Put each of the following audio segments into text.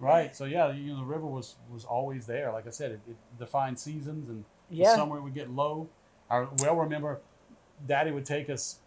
Right. So yeah, the river was always there. Like I said, it defined seasons, and the Yeah. summer it would get low. I well remember Daddy would take us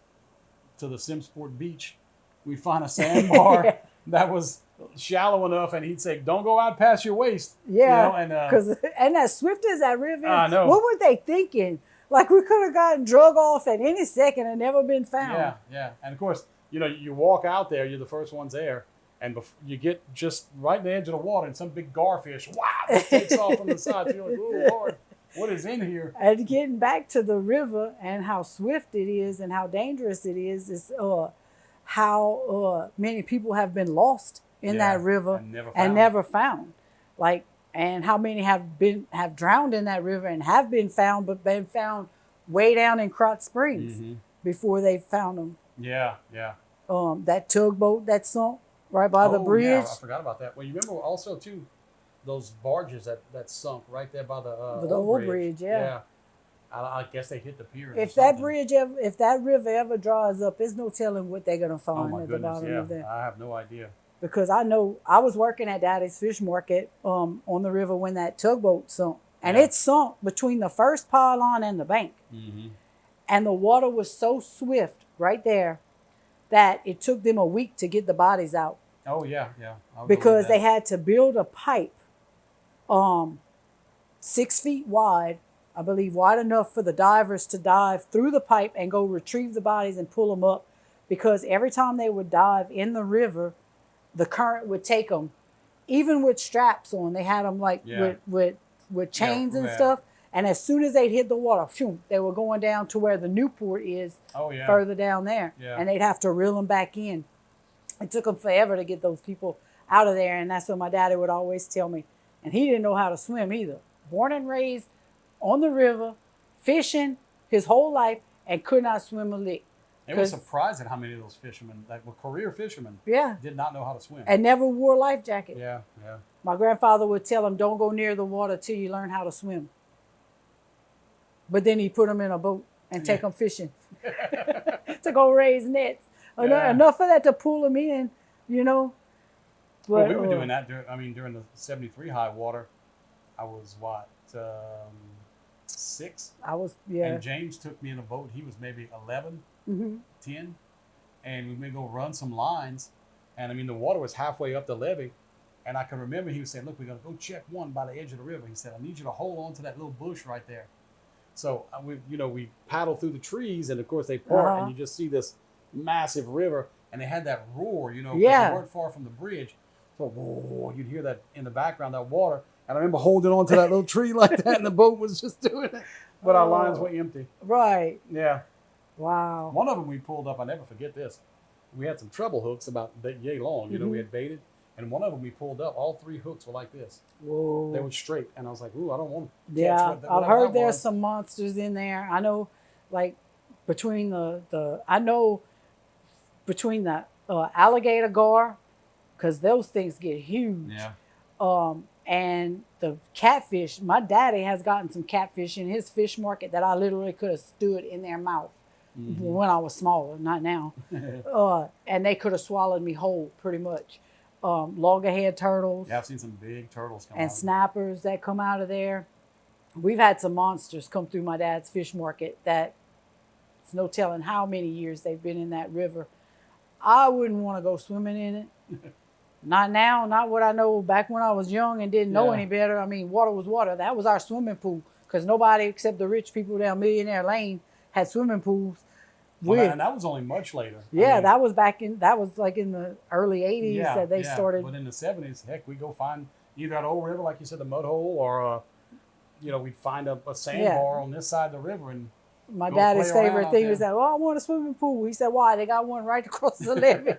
to the Simmesport beach. We'd find a sandbar that was shallow enough, and he'd say, "Don't go out past your waist." Yeah, And and as swift as that river is, I know. what were they thinking? Like we could have gotten drug off at any second and never been found. Yeah. And of course, you walk out there, you're the first ones there, and you get just right in the edge of the water, and some big garfish, wow, just takes off from the side. So you're like, oh Lord, what is in here? And getting back to the river and how swift it is and how dangerous it is how many people have been lost in that river and never found. Like, and how many have drowned in that river and have been found, but been found way down in Krotz Springs before they found them. Yeah. That tugboat that sunk right by the bridge. Yeah, I forgot about that. Well, you remember also too, those barges that sunk right there by the old bridge. Yeah. I guess they hit the pier. If that river ever dries up, there's no telling what they're gonna find at the bottom of that. I have no idea. Because I know I was working at Daddy's Fish Market on the river when that tugboat sunk, and it sunk between the first pylon and the bank, and the water was so swift right there that it took them a week to get the bodies out. Oh yeah. Because they had to build a pipe, 6 feet wide. I believe wide enough for the divers to dive through the pipe and go retrieve the bodies and pull them up, because every time they would dive in the river, the current would take them, even with straps on. They had them like with chains and stuff. And as soon as they'd hit the water, phew, they were going down to where the Newport is, further down there. Yeah. And they'd have to reel them back in. It took them forever to get those people out of there. And that's what my daddy would always tell me. And he didn't know how to swim either. Born and raised on the river, fishing his whole life, and could not swim a lick. It was surprising how many of those fishermen, that were career fishermen, did not know how to swim. And never wore a life jacket. Yeah. My grandfather would tell him, don't go near the water till you learn how to swim. But then he'd put them in a boat and take them fishing to go raise nets. Enough of that to pull them in, But, well, we were doing that during the 73 high water. I was 6. And James took me in a boat. He was maybe 11, 10, and we would go run some lines. And the water was halfway up the levee, and I can remember he was saying, "Look, we're gonna go check one by the edge of the river." He said, "I need you to hold on to that little bush right there." So we paddle through the trees, and of course they part, and you just see this massive river, and they had that roar, because they weren't far from the bridge. So whoa, you'd hear that in the background, that water. And I remember holding on to that little tree like that, and the boat was just doing it. But our lines were empty. Right. Yeah. Wow. One of them we pulled up, I never forget this. We had some treble hooks about yay long, we had baited. And one of them we pulled up, all 3 hooks were like this. Whoa. They were straight. And I was like, ooh, I don't want to catch what I've heard there's some monsters in there. I know, like, between the alligator gar, because those things get huge. Yeah. And the catfish, my daddy has gotten some catfish in his fish market that I literally could have stood in their mouth when I was smaller, not now. And they could have swallowed me whole pretty much. Loggerhead turtles. Yeah, I've seen some big turtles come out. And snappers that come out of there. We've had some monsters come through my dad's fish market that it's no telling how many years they've been in that river. I wouldn't want to go swimming in it. Not now, not what I know back when I was young and didn't know any better. Water was water. That was our swimming pool, because nobody except the rich people down Millionaire Lane had swimming pools. And that was only much later. Yeah, that was like in the early 80s that they started. But in the 70s, heck, we go find either at Old River, like you said, the mud hole, or we'd find a sandbar on this side of the river. And my daddy's favorite thing was that, I want a swimming pool. He said, why? They got one right across the levee.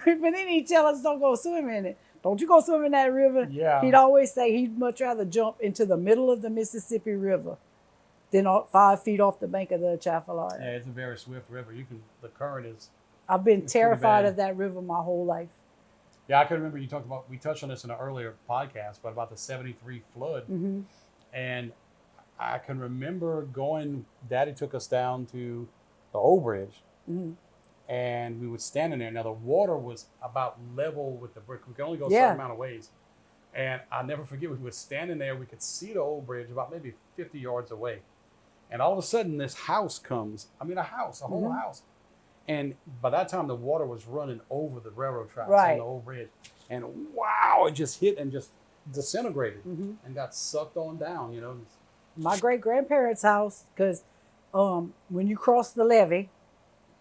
But then he'd tell us, don't go swim in it. Don't you go swim in that river. Yeah. He'd always say he'd much rather jump into the middle of the Mississippi River than 5 feet off the bank of the Atchafalaya. Yeah, it's a very swift river. The current is... I've been terrified of that river my whole life. Yeah, I can remember we touched on this in an earlier podcast, but about the 73 flood. And I can remember Daddy took us down to the Old Bridge, and we would stand in there. Now the water was about level with the bridge. We could only go a Yeah. certain amount of ways. And I'll never forget, we were standing there. We could see the old bridge about maybe 50 yards away. And all of a sudden, this house comes. I mean, a house, a whole house. And by that time, the water was running over the railroad tracks on the old bridge. And wow, it just hit and just disintegrated and got sucked on down, you know. My great-grandparents' house, because when you cross the levee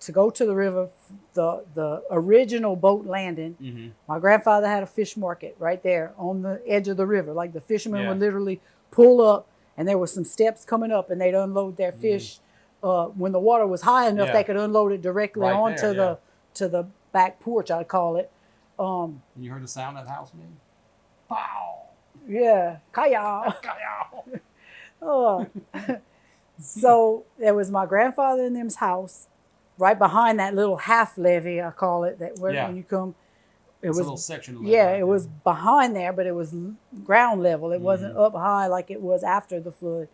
to go to the river, the original boat landing, my grandfather had a fish market right there on the edge of the river. Like the fishermen would literally pull up, and there were some steps coming up, and they'd unload their fish. When the water was high enough, they could unload it directly onto the back porch, I'd call it. And you heard the sound that house made? Pow! Yeah, kaya. Kaya! So there was my grandfather and them's house, right behind that little half levee, I call it. That when you come, It's a little section of levee. Yeah, it was behind there, but it was ground level. It wasn't up high like it was after the flood.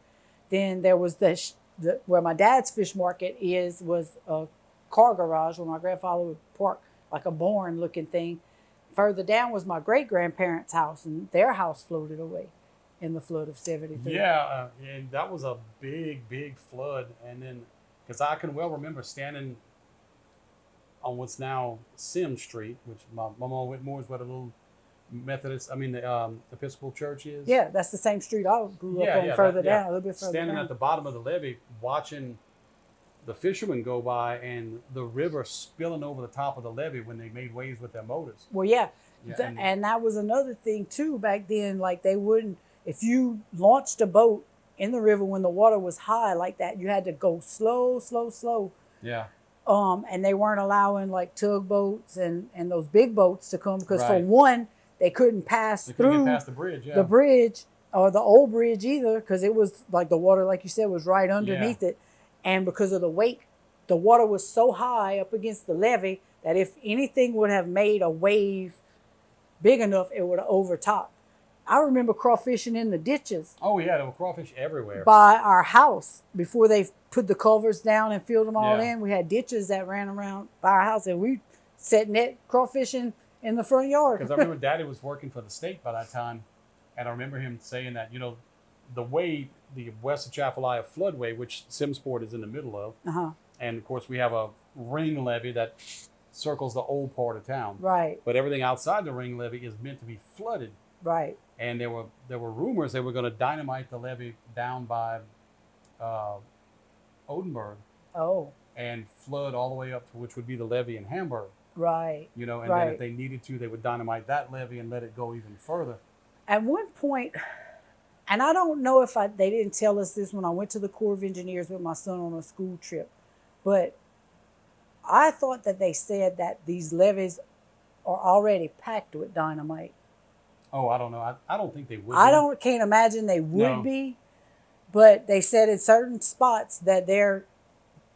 Then there was where my dad's fish market was a car garage where my grandfather would park, like a barn looking thing. Further down was my great grandparents' house, and their house floated away in the flood of 73. Yeah, and that was a big flood. And then, because I can well remember standing on what's now Sim Street, which my mom Whitmore is where the little Methodist, the Episcopal Church is. Yeah, that's the same street I grew up on further down, a little bit further standing down. at the bottom of the levee, watching the fishermen go by and the river spilling over the top of the levee when they made waves with their motors. Well, and that was another thing too back then. Like they wouldn't, if you launched a boat in the river when the water was high like that, you had to go slow. Yeah. And they weren't allowing like tugboats and those big boats to come because for one, they couldn't pass through get past the bridge, the bridge or the old bridge either, because it was like the water, like you said, was right underneath it. And because of the wake, the water was so high up against the levee that if anything would have made a wave big enough, it would have overtopped. I remember crawfishing in the ditches. Oh yeah, there were crawfish everywhere. By our house before they put the culverts down and filled them all in. We had ditches that ran around by our house, and we set net crawfishing in the front yard. Because I remember Daddy was working for the state by that time, and I remember him saying that, you know, the way, the West Atchafalaya floodway, which Simmesport is in the middle of, and of course we have a ring levee that circles the old part of town. Right. But everything outside the ring levee is meant to be flooded. Right. And there were rumors they were going to dynamite the levee down by Odenburg. Oh. And flood all the way up to which would be the levee in Hamburg. Right. You know, and then if they needed to, they would dynamite that levee and let it go even further. At one point, and I don't know if they didn't tell us this when I went to the Corps of Engineers with my son on a school trip, but I thought that they said that these levees are already packed with dynamite. Oh, I don't know. I don't think they would. Can't imagine they would be, but they said in certain spots that there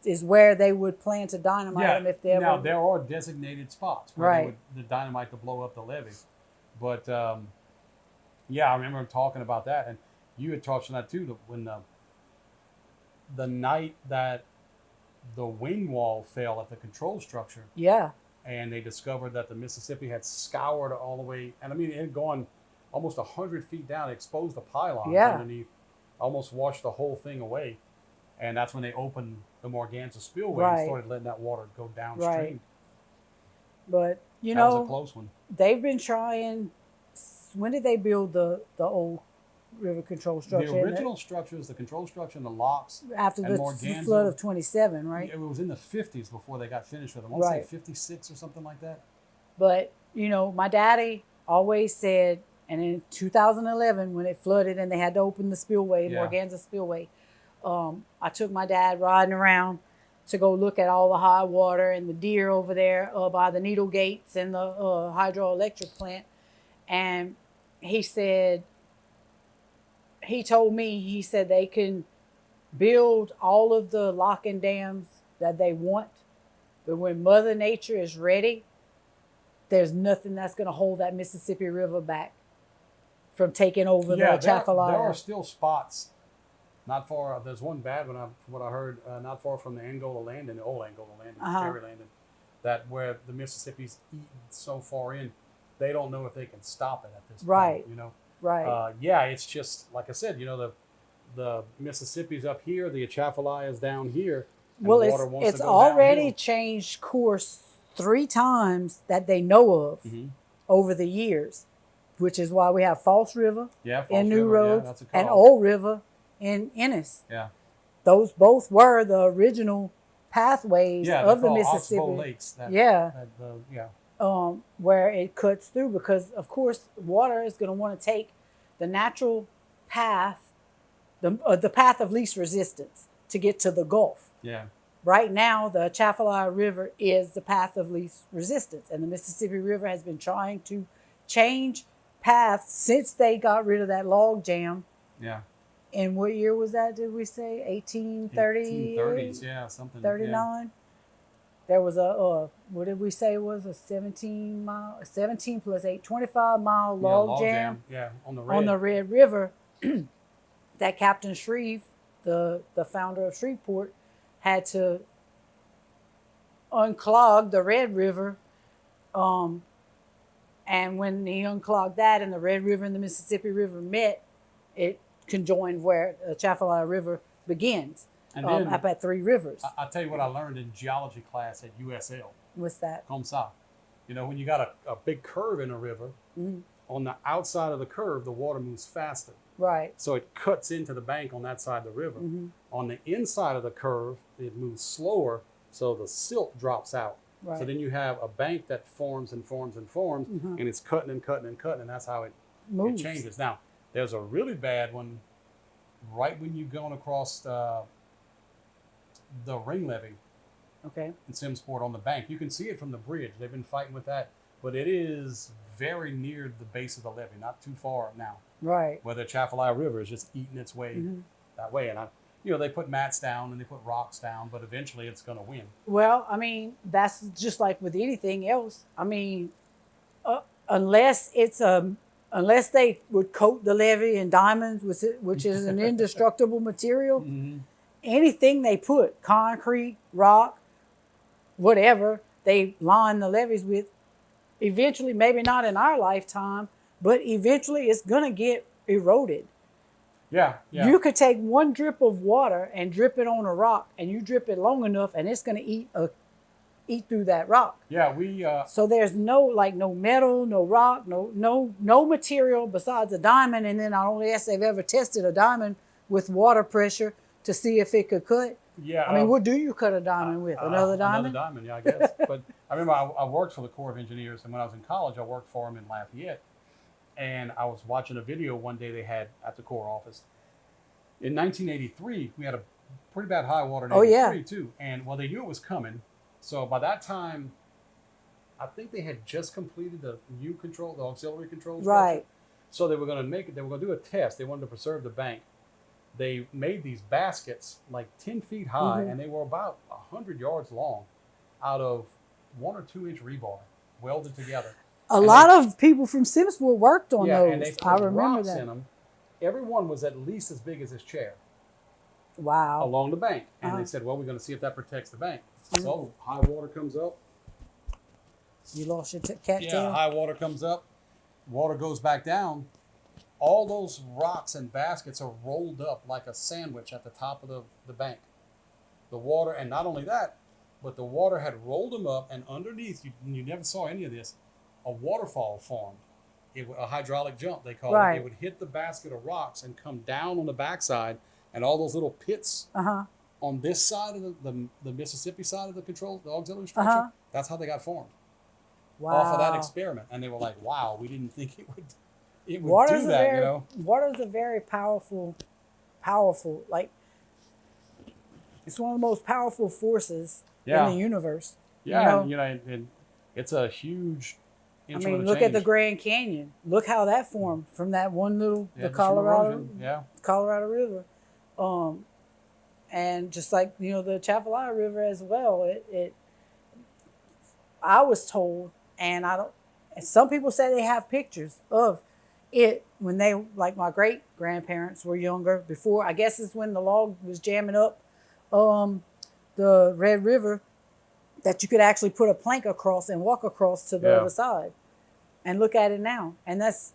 is where they would plan to dynamite them if they ever. Now there are designated spots where they would the dynamite to blow up the levee, but I remember talking about that, and you had touched on that too. When the night that the wing wall fell at the control structure. Yeah. And they discovered that the Mississippi had scoured all the way, and I mean, it had gone almost 100 feet down, exposed the pylons underneath, almost washed the whole thing away. And that's when they opened the Morganza spillway and started letting that water go downstream. Right. But, that was a close one. They've been trying. When did they build the old river control structure? The original structure is the control structure and the locks. After the flood of 27, right? It was in the 50s before they got finished with them. I want to say 56 or something like that. But, my daddy always said, and in 2011 when it flooded and they had to open the spillway, the Morganza spillway, I took my dad riding around to go look at all the high water and the deer over there by the Needle Gates and the hydroelectric plant. And he said they can build all of the locking dams that they want, but when Mother Nature is ready, there's nothing that's going to hold that Mississippi River back from taking over the Atchafalaya. There are still spots not far. There's one bad one, from what I heard, not far from the Angola Landing, the old Angola Landing, ferry landing. that where the Mississippi's eaten so far in, they don't know if they can stop it at this Right. point. You know. Right. Yeah, it's just like I said. You know, the Mississippi's up here, the Atchafalaya is down here. And Well, water wants it's to go already downhill. changed course 3 times that they know of over the years, which is why we have False River in New Roads and Old River in Ennis. Yeah. Those both were the original pathways of the Mississippi. Lakes. Where it cuts through, because of course water is going to want to take the natural path, the path of least resistance to get to the Gulf. Yeah. Right now, the Atchafalaya River is the path of least resistance, and the Mississippi River has been trying to change paths since they got rid of that log jam. Yeah. And what year was that, did we say? 1830? 1830s, yeah, something. 39? Yeah. There was a, what did we say was a 17 plus 8, 25-mile log jam. Yeah, on the Red River that Captain Shreve, the founder of Shreveport, had to unclog the Red River. And when he unclogged that and the Red River and the Mississippi River met, it conjoined where the Atchafalaya River begins, and then, up at Three Rivers. I'll tell you what I learned in geology class at USL. What's that? Comme ça. You know, when you got a big curve in a river, on the outside of the curve, the water moves faster. Right. So it cuts into the bank on that side of the river. On the inside of the curve, it moves slower, so the silt drops out. Right. So then you have a bank that forms and forms and forms, and it's cutting and cutting and cutting, and that's how it changes. Now, there's a really bad one right when you're going across the ring levee in Simmesport on the bank. You can see it from the bridge. They've been fighting with that, but it is very near the base of the levee, not too far now. Right. Where the Atchafalaya River is just eating its way that way. And they put mats down and they put rocks down, but eventually it's going to win. Well, I mean, that's just like with anything else. I mean, unless they would coat the levee in diamonds, which is an indestructible material, anything they put, concrete, rock, whatever, they line the levees with, eventually, maybe not in our lifetime, but eventually it's going to get eroded. Yeah. You could take one drip of water and drip it on a rock, and you drip it long enough, and it's going to eat through that rock. Yeah, so there's no metal, no rock, no material besides a diamond. And then I don't guess they've ever tested a diamond with water pressure to see if it could cut. Yeah. I mean, what do you cut a diamond with? Another diamond? Another diamond, yeah, I guess. But I remember I worked for the Corps of Engineers, and when I was in college, I worked for them in Lafayette. And I was watching a video one day they had at the Corps office. In 1983, we had a pretty bad high water in 83 too. And they knew it was coming. So by that time, I think they had just completed the new control, the auxiliary control structure. Right. So they were going to do a test. They wanted to preserve the bank. They made these baskets like 10 feet high, and they were about 100 yards long, out of 1 or 2 inch rebar welded together. A lot of people from Simmesport worked on those. And they put rocks in them. Every one was at least as big as this chair. Wow. Along the bank. And they said, well, we're going to see if that protects the bank. So high water comes up. You lost your cattail? Yeah, high water comes up. Water goes back down. All those rocks and baskets are rolled up like a sandwich at the top of the bank. The water, and not only that, but the water had rolled them up, and underneath, you never saw any of this, a waterfall formed. A hydraulic jump, they call it. It would hit the basket of rocks and come down on the backside, and all those little pits on this side of the Mississippi side of the auxiliary structure, that's how they got formed. Wow. Off of that experiment. And they were like, wow, we didn't think it would do that, Water's a very powerful, like, it's one of the most powerful forces in the universe. Yeah, and it's a huge look at the Grand Canyon. Look how that formed from that one little, the Colorado River. And just like, the Atchafalaya River as well. I was told, and some people say they have pictures of it when they, like my great grandparents were younger, before, I guess it's when the log was jamming up the Red River. that you could actually put a plank across and walk across to the other side. And look at it now. And that's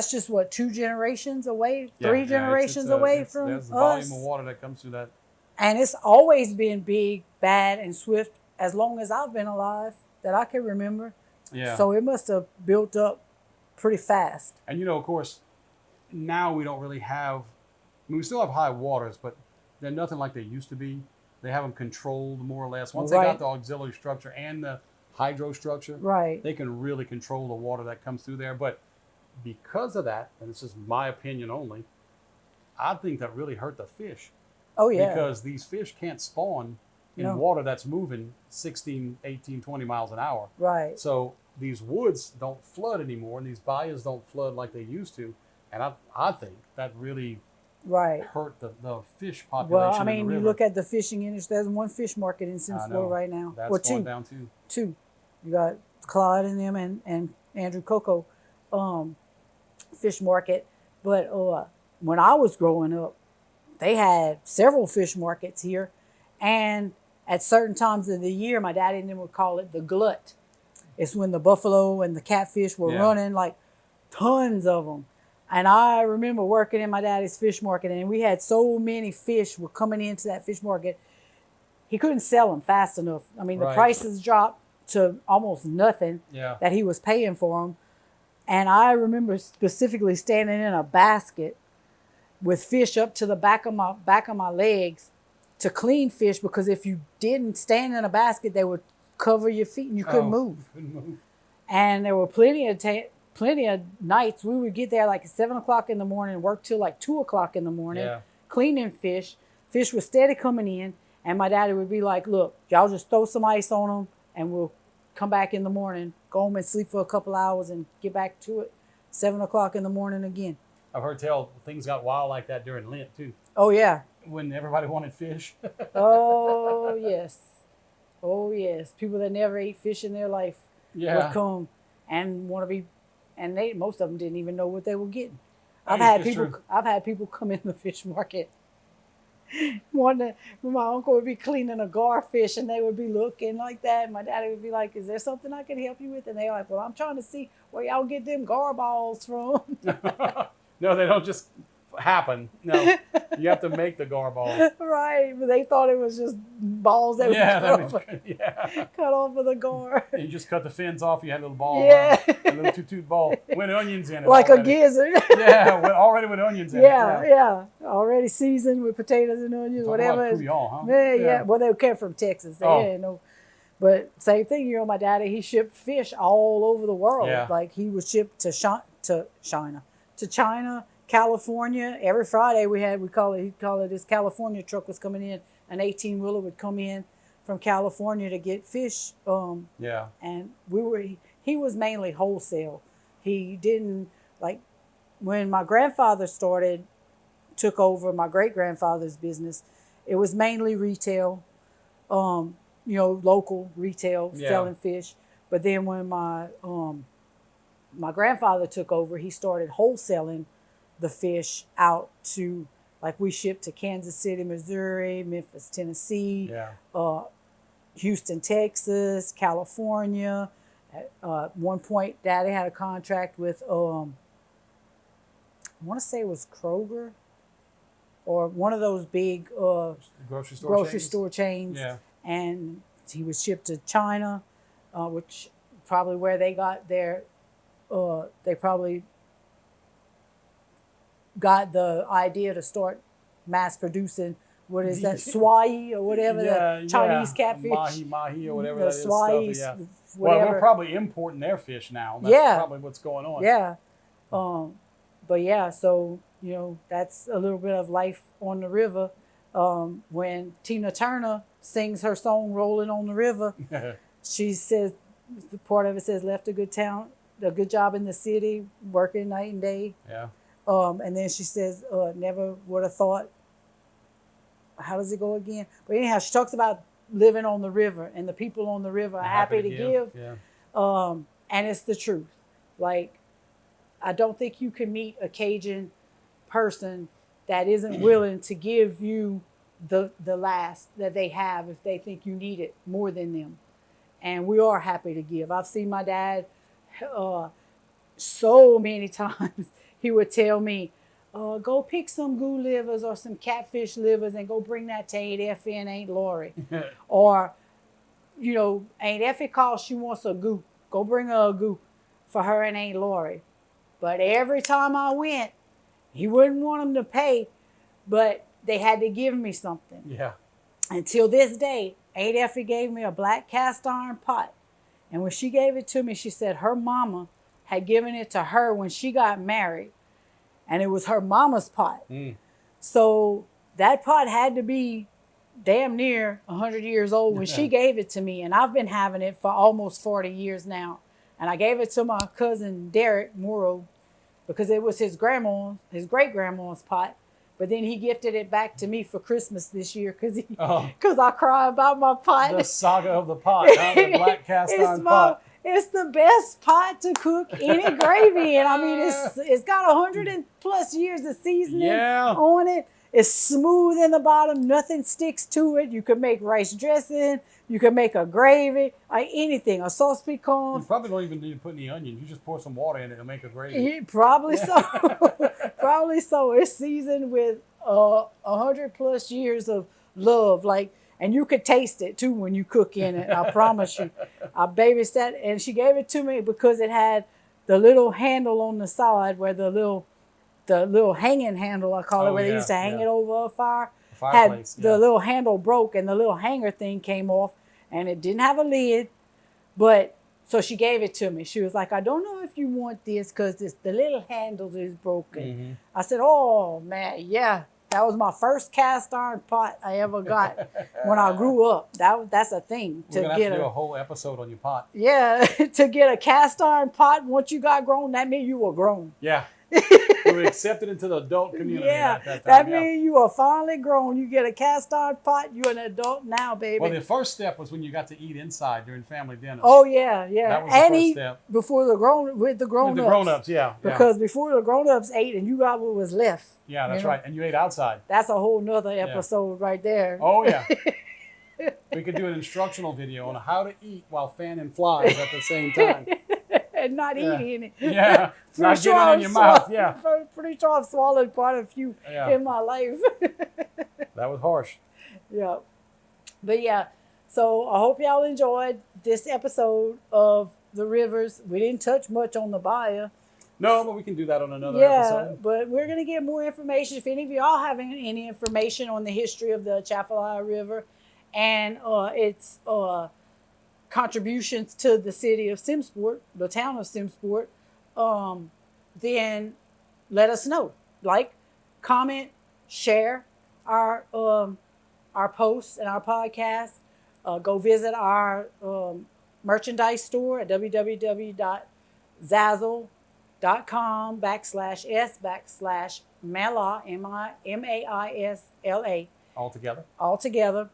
just what, 2 generations away, 3 generations away from there's the us. volume of water that comes through that. And it's always been big, bad, and swift as long as I've been alive that I can remember. Yeah. So it must have built up pretty fast. And you know, of course, now we don't really have. I mean, we still have high waters, but they're nothing like they used to be. They have them controlled more or less. Once they got the auxiliary structure and the hydro structure, they can really control the water that comes through there. But because of that, and this is my opinion only, I think that really hurt the fish. Oh, yeah. Because these fish can't spawn in water that's moving 16, 18, 20 miles an hour. Right. So these woods don't flood anymore, and these bayous don't flood like they used to. And I think that really hurt the fish population. Well, I mean, in the you river. look at the fishing industry. There's one fish market in Simmesport right now. That's going down too. 2. You got Clyde and them and Andrew Coco fish market. But when I was growing up, they had several fish markets here. And at certain times of the year, my daddy and them would call it the glut. It's when the buffalo and the catfish were running, like tons of them. And I remember working in my daddy's fish market, and we had so many fish were coming into that fish market. He couldn't sell them fast enough. I mean, the prices dropped to almost nothing that he was paying for them. And I remember specifically standing in a basket with fish up to the back of my legs to clean fish, because if you didn't stand in a basket, they would cover your feet and you couldn't move. And there were plenty of nights we would get there like at 7 o'clock in the morning and work till like 2 o'clock in the morning cleaning fish. Fish was steady coming in, and my daddy would be like, look, y'all just throw some ice on them and we'll come back in the morning, go home and sleep for a couple hours and get back to it 7 o'clock in the morning again. I've heard tell things got wild like that during Lent too. Oh, yeah. When everybody wanted fish. Oh, yes. Oh, yes. People that never ate fish in their life would come and want to be, and most of them didn't even know what they were getting. I've had people come in the fish market. My uncle would be cleaning a garfish and they would be looking like that. And my daddy would be like, is there something I can help you with? And they're like, well, I'm trying to see where y'all get them gar balls from. No, they don't just happen. No, you have to make the gar balls. Right, but they thought it was just balls that cut off of the gar. You just cut the fins off. You had a little ball. Yeah. A little toot ball with onions in it. Like already. A gizzard. Already with onions in it. Yeah. Already seasoned with potatoes and onions, whatever. Huh? Yeah. Well, they came from Texas. But same thing, my daddy, he shipped fish all over the world. Yeah. Like he would ship to China, California. Every Friday he'd call it his California truck was coming in. An 18-wheeler would come in from California to get fish. And he was mainly wholesale. He didn't, like, when my grandfather took over my great-grandfather's business, it was mainly retail, local retail, selling fish. But then when my grandfather took over, he started wholesaling the fish out to, like, we shipped to Kansas City, Missouri, Memphis, Tennessee, Houston, Texas, California. At one point, Daddy had a contract with, I want to say it was Kroger or one of those big grocery store chains. Yeah. And he was shipped to China, which probably where they got their, they probably got the idea to start mass producing, what is that, swai or whatever, the Chinese catfish. Mahi or whatever that is. Swai, stuff, whatever. Well, we're probably importing their fish now. That's probably what's going on. Yeah. But so, that's a little bit of life on the river. When Tina Turner sings her song Rolling on the River, she says, the part of it says, left a good job in the city, working night and day. Yeah. And then she says, never would have thought, how does it go again? But anyhow, she talks about living on the river and the people on the river are happy to give. Yeah. And it's the truth. Like, I don't think you can meet a Cajun person that isn't willing to give you the last that they have if they think you need it more than them. And we are happy to give. I've seen my dad so many times. He would tell me, go pick some goo livers or some catfish livers and go bring that to Aunt Effie and Aunt Lori. Or, you know, Aunt Effie calls, she wants a goo. Go bring her a goo for her and Aunt Lori. But every time I went, he wouldn't want them to pay, but they had to give me something. Yeah. Until this day, Aunt Effie gave me a black cast iron pot. And when she gave it to me, she said her mama had given it to her when she got married. And it was her mama's pot. So that pot had to be damn near 100 years old when she gave it to me. And I've been having it for almost 40 years now. And I gave it to my cousin Derek Morrow because it was his great-grandma's pot. But then he gifted it back to me for Christmas this year because I cry about my pot. The saga of the pot, the black cast iron pot. It's the best pot to cook any gravy in. I mean, it's got 100+ years of seasoning on it. It's smooth in the bottom. Nothing sticks to it. You can make rice dressing. You can make a gravy, anything, a sauce piquant. You probably don't even need to put any onions. You just pour some water in it and make a gravy. Probably so. Probably so. It's seasoned with 100+ years of love. And you could taste it too when you cook in it. I promise you. I babysat, and she gave it to me because it had the little handle on the side where the little hanging handle, I call it, where they used to hang it over a fireplace. The little handle broke and the little hanger thing came off, and it didn't have a lid. But so she gave it to me. She was like, I don't know if you want this because the little handle is broken. I said, oh man, yeah. That was my first cast iron pot I ever got when I grew up. That's a thing. We're going to have to do a whole episode on your pot. Yeah, to get a cast iron pot, once you got grown, that meant you were grown. Yeah. You were accepted into the adult community at that time. That means you are finally grown. You get a cast iron pot, you're an adult now, baby. Well, the first step was when you got to eat inside during family dinner. Oh, yeah. That was the first step. Before with the grown-ups. With the grown-ups, yeah. Because before the grown-ups ate and you got what was left. Yeah, that's right. And you ate outside. That's a whole nother episode right there. Oh, yeah. We could do an instructional video on how to eat while fanning flies at the same time. And not eating it. Yeah, not getting it in your mouth. Yeah. Pretty sure I've swallowed quite a few in my life. That was harsh. Yeah. But yeah, so I hope y'all enjoyed this episode of The Rivers. We didn't touch much on the bayou. No, but we can do that on another episode. Yeah, but we're going to get more information. If any of y'all have any information on the history of the Atchafalaya River and its contributions to the city of Simmesport, the town of Simmesport, then let us know. Like, comment, share our posts and our podcast. Go visit our merchandise store at www.zazzle.com/s/Maisla, MAISLA. All together.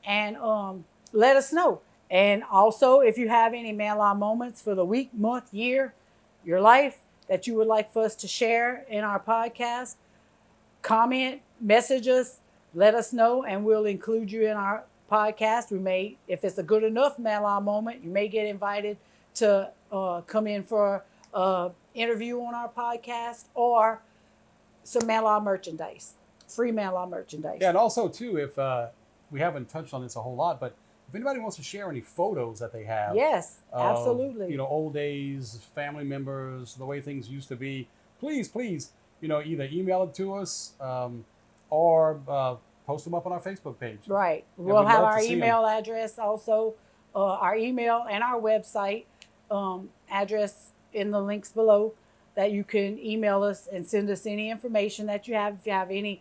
And let us know. And also, if you have any Maisla moments for the week, month, year, your life that you would like for us to share in our podcast, comment, message us, let us know, and we'll include you in our podcast. We may, if it's a good enough Maisla moment, you may get invited to come in for an interview on our podcast or some Maisla merchandise, free Maisla merchandise. Yeah, and also, too, if we haven't touched on this a whole lot, but if anybody wants to share any photos that they have. Yes, absolutely. Old days, family members, the way things used to be, please, either email it to us or post them up on our Facebook page. Right. We'll have our email address also, our email and our website address in the links below that you can email us and send us any information that you have. If you have any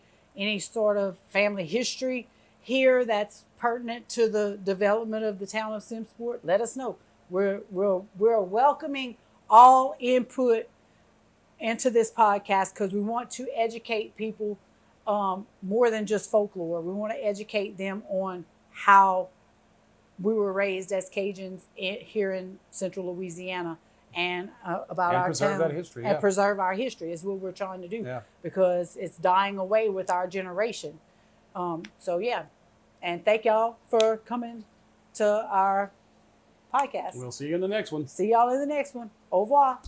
sort of family history here that's pertinent to the development of the town of Simmesport, let us know. We're welcoming all input into this podcast because we want to educate people more than just folklore. We want to educate them on how we were raised as Cajuns here in central Louisiana and about our town. That history, and preserve our history is what we're trying to do because it's dying away with our generation. So yeah, and thank y'all for coming to our podcast. We'll see you in the next one. See y'all in the next one. Au revoir.